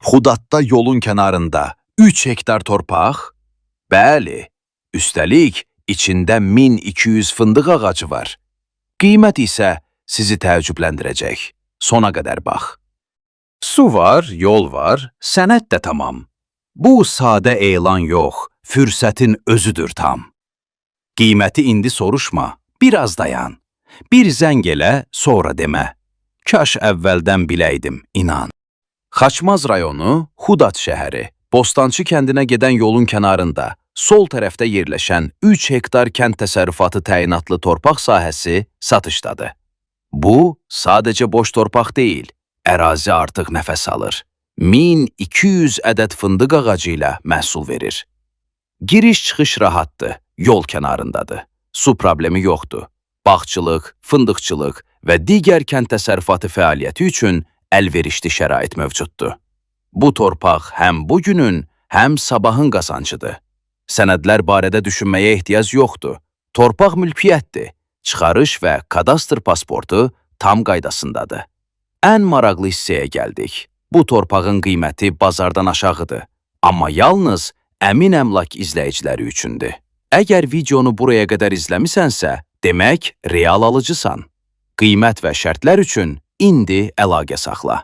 Xudatda yolun kənarında 3 hektar torpaq? Bəli, üstəlik içində 1200 fındıq ağacı var. Qiymət isə sizi təəccübləndirəcək. Sona qədər bax. Su var, yol var, sənəd də tamam. Bu sadə elan yox, fürsətin özüdür tam. Qiyməti indi soruşma, biraz dayan. Bir zəng elə, sonra demə. Kaş əvvəldən biləydim, inan. Xaçmaz rayonu, Xudat şəhəri, Bostançı kəndinə gedən yolun kənarında, sol tərəfdə yerləşən 3 hektar kənd təsərrüfatı təyinatlı torpaq sahəsi satışdadır. Bu, sadəcə boş torpaq deyil, ərazi artıq nəfəs alır. 1200 ədəd fındıq ağacı ilə məhsul verir. Giriş-çıxış rahatdır, yol kənarındadır. Su problemi yoxdur. Bağçılıq, fındıqçılıq və digər kənd təsərrüfatı fəaliyyəti üçün əlverişli şərait mövcuddur. Bu torpaq həm bugünün, həm sabahın qazancıdır. Sənədlər barədə düşünməyə ehtiyac yoxdur. Torpaq mülkiyyətdir. Çıxarış və kadastr pasportu tam qaydasındadır. Ən maraqlı hissəyə gəldik. Bu torpağın qiyməti bazardan aşağıdır. Amma yalnız əmin əmlak izləyiciləri üçündür. Əgər videonu buraya qədər izləmisənsə, demək real alıcısan. Qiymət və şərtlər üçün indi əlaqə saxla.